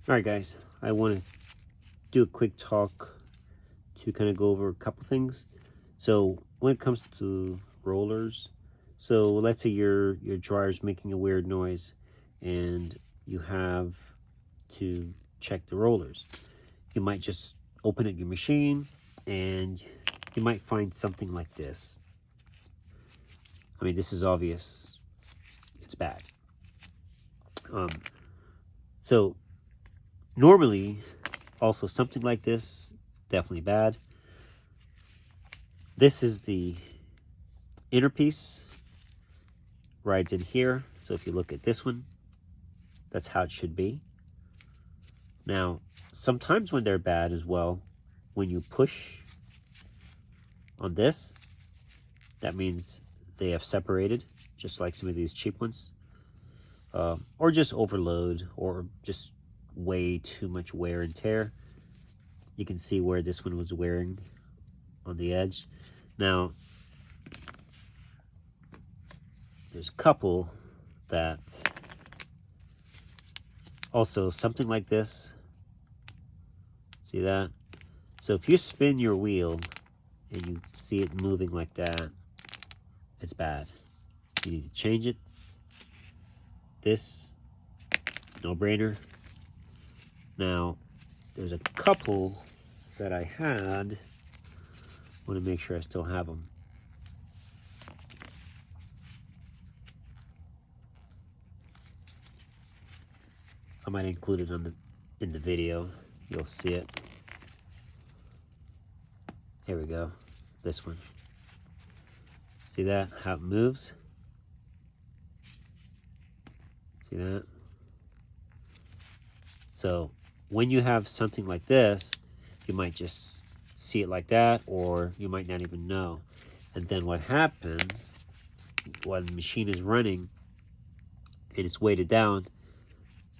All right, guys, I want to do a quick talk to kind of go over a couple things. So when it comes to rollers, so let's say your dryer is making a weird noise and you have to check the rollers. You might just open up your machine and you might find something like this. I mean, this is obvious. It's bad. So normally, also something like this, definitely bad. This is the inner piece, rides in here. So if you look at this one, that's how it should be. Now, sometimes when they're bad as well, when you push on this, that means they have separated, just like some of these cheap ones. Or just overload, or just way too much wear and tear. You can see where this one was wearing on the edge. Now, there's a couple that also something like this. See that? So if you spin your wheel and you see it moving like that, it's bad. You need to change it. This, no-brainer. Now, there's a couple that I had. I want to make sure I still have them. I might include it in the video. You'll see it. Here we go. This one. See that? How it moves? See that? So when you have something like this, you might just see it like that, or you might not even know. And then what happens while the machine is running and it's weighted down,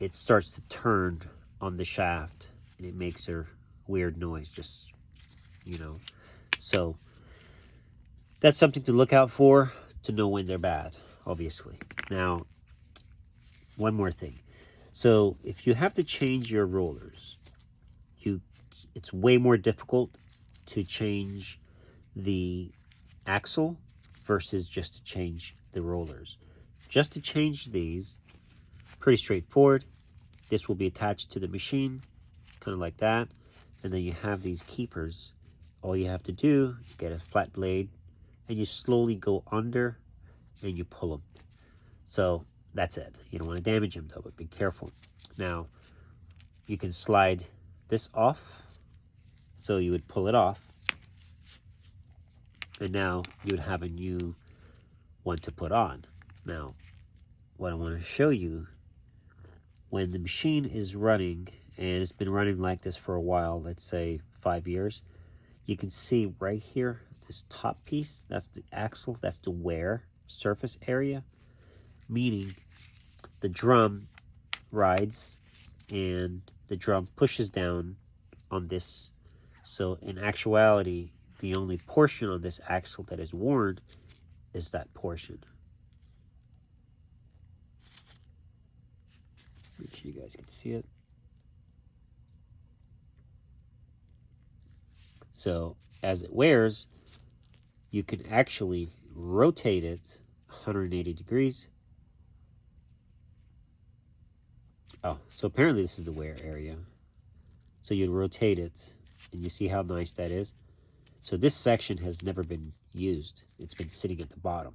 it starts to turn on the shaft and it makes a weird noise, just, you know. So that's something to look out for, to know when they're bad, obviously. Now, one more thing. So if you have to change your rollers, it's way more difficult to change the axle versus just to change the rollers. Just to change these, pretty straightforward. This will be attached to the machine, kind of like that. And then you have these keepers. All you have to do is get a flat blade and you slowly go under and you pull them. So that's it. You don't want to damage them though, but be careful. Now, you can slide this off. So you would pull it off. And now you would have a new one to put on. Now, what I want to show you, when the machine is running, and it's been running like this for a while, let's say 5 years, you can see right here, this top piece, that's the axle, that's the wear surface area, meaning the drum rides and the drum pushes down on this. So in actuality, the only portion on this axle that is worn is that portion. Make sure you guys can see it. So as it wears, you can actually rotate it 180 degrees. Oh, so apparently this is the wear area. So you'd rotate it, and you see how nice that is? So this section has never been used. It's been sitting at the bottom.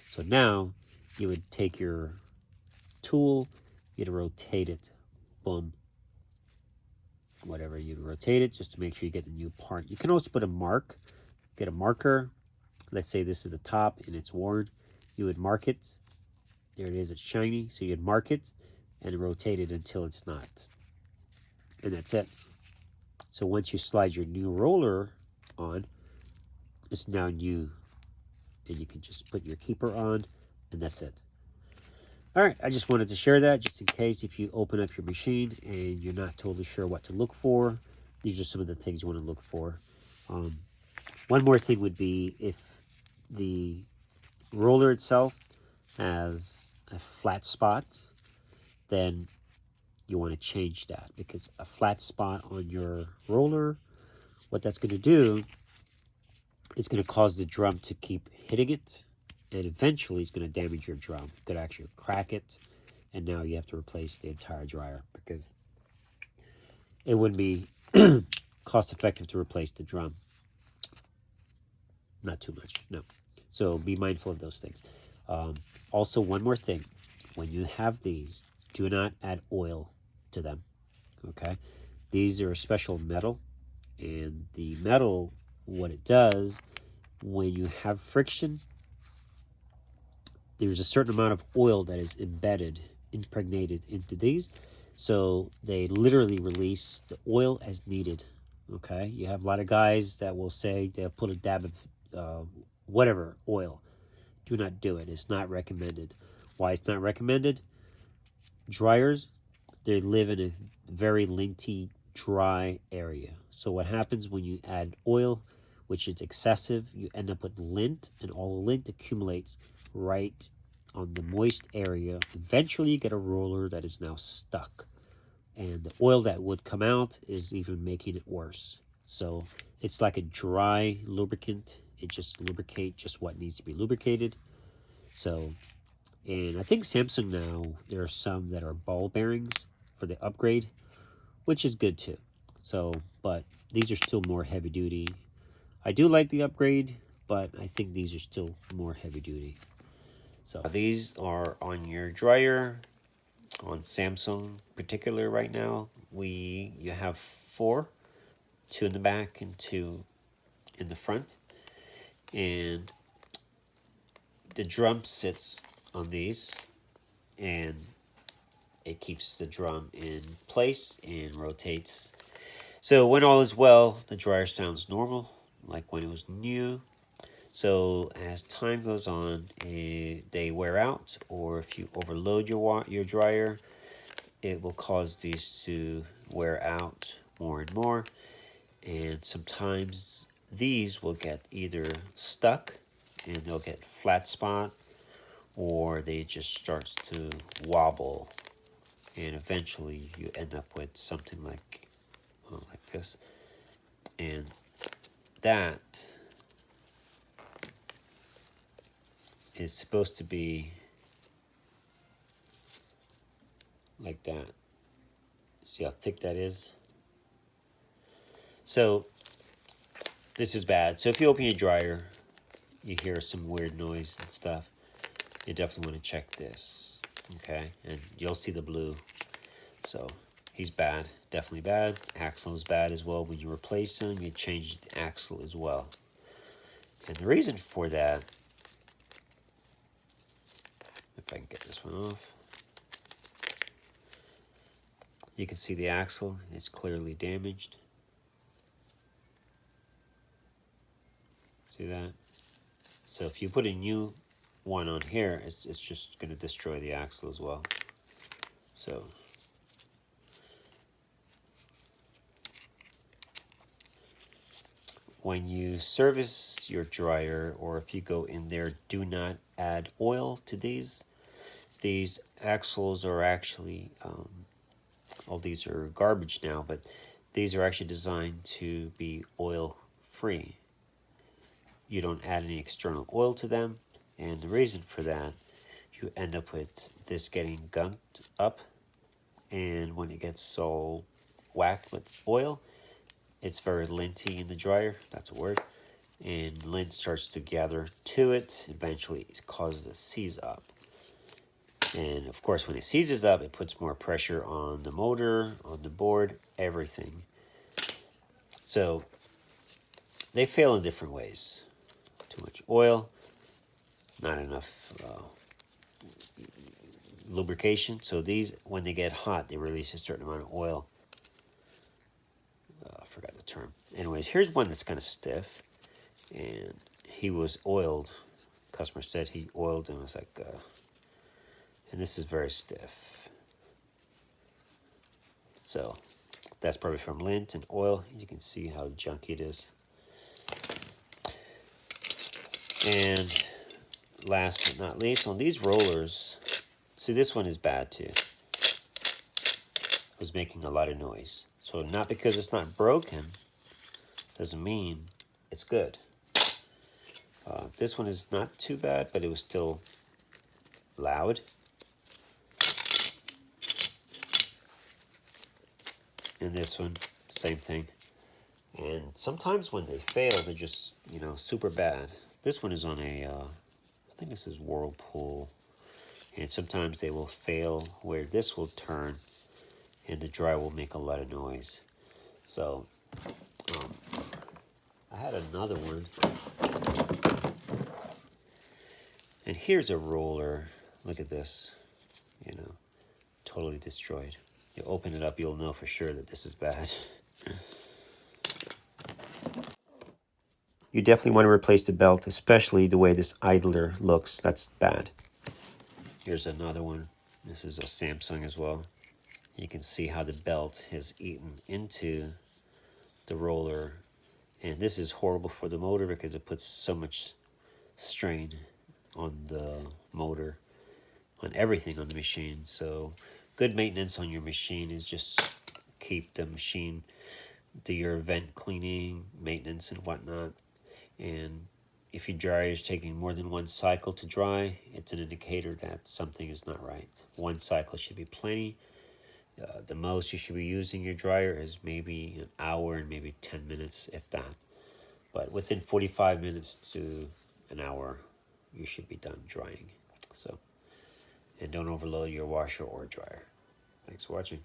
So now you would take your tool, you'd rotate it, boom. Whatever, you'd rotate it just to make sure you get the new part. You can also put a mark, get a marker. Let's say this is the top and it's worn. You would mark it. There it is, it's shiny. So you'd mark it and rotate it until it's not. And that's it. So once you slide your new roller on, it's now new. And you can just put your keeper on, and that's it. All right, I just wanted to share that just in case if you open up your machine and you're not totally sure what to look for. These are some of the things you want to look for. One more thing would be if the roller itself has a flat spot, then you want to change that, because a flat spot on your roller, what that's going to do is going to cause the drum to keep hitting it, and eventually it's going to damage your drum. It could actually crack it, and now you have to replace the entire dryer, because it wouldn't be cost effective to replace the drum. Not too much, no. So be mindful of those things. Also, one more thing. When you have these, do not add oil to them, okay? These are a special metal, and the metal, what it does, when you have friction, there's a certain amount of oil that is impregnated into these. So they literally release the oil as needed, okay? You have a lot of guys that will say they'll put a dab of whatever oil. Do not do it. It's not recommended. Why it's not recommended? Dryers, they live in a very linty, dry area. So what happens when you add oil, which is excessive, you end up with lint, and all the lint accumulates right on the moist area. Eventually you get a roller that is now stuck, and the oil that would come out is even making it worse. So it's like a dry lubricant. It just lubricates just what needs to be lubricated. So, and I think Samsung now, there are some that are ball bearings for the upgrade, which is good too. So, but these are still more heavy duty. I do like the upgrade, but I think these are still more heavy duty. So these are on your dryer, on Samsung particular right now. You have 4, 2 in the back and 2 in the front. And the drum sits on these, and it keeps the drum in place and rotates. So when all is well, the dryer sounds normal, like when it was new. So as time goes on, they wear out, or if you overload your dryer, it will cause these to wear out more and more. And sometimes these will get either stuck and they'll get flat spot, or they just starts to wobble, and eventually you end up with something like this. And that is supposed to be like that. See how thick that is? So this is bad. So if you open your dryer, you hear some weird noise and stuff, you definitely want to check this, okay? And you'll see the blue. So he's bad, definitely bad. Axle is bad as well. When you replace him, you change the axle as well. And the reason for that, if I can get this one off, you can see the axle is clearly damaged. See that? So if you put a new one on here, it's just going to destroy the axle as well. So when you service your dryer, or if you go in there, do not add oil to these. These axles are actually, all these are garbage now, but these are actually designed to be oil free. You don't add any external oil to them, and the reason for that, you end up with this getting gunked up, and when it gets all whacked with oil, it's very linty in the dryer, that's a word, and lint starts to gather to it. Eventually it causes a seize up, and of course when it seizes up, it puts more pressure on the motor, on the board, everything. So they fail in different ways. Too much oil, not enough lubrication. So these, when they get hot, they release a certain amount of oil. I forgot the term. Anyways, here's one that's kind of stiff, and he was oiled. Customer said he oiled and was like, and this is very stiff. So that's probably from lint and oil. You can see how junky it is. And last but not least, on these rollers, see, this one is bad too. was making a lot of noise. So not because it's not broken doesn't mean it's good. This one is not too bad, but it was still loud. And this one, same thing. And sometimes when they fail, they're just, you know, super bad. This one is on a, I think this is Whirlpool. And sometimes they will fail where this will turn and the dryer will make a lot of noise. So, I had another one. And here's a roller. Look at this, you know, totally destroyed. You open it up, you'll know for sure that this is bad. You definitely want to replace the belt, especially the way this idler looks. That's bad. Here's another one. This is a Samsung as well. You can see how the belt has eaten into the roller. And this is horrible for the motor because it puts so much strain on the motor, on everything on the machine. So good maintenance on your machine is just keep the machine, do your vent cleaning, maintenance and whatnot. And if your dryer is taking more than one cycle to dry, it's an indicator that something is not right. One cycle should be plenty. The most you should be using your dryer is maybe an hour and maybe 10 minutes, if that. But within 45 minutes to an hour, you should be done drying. So, and don't overload your washer or dryer. Thanks for watching.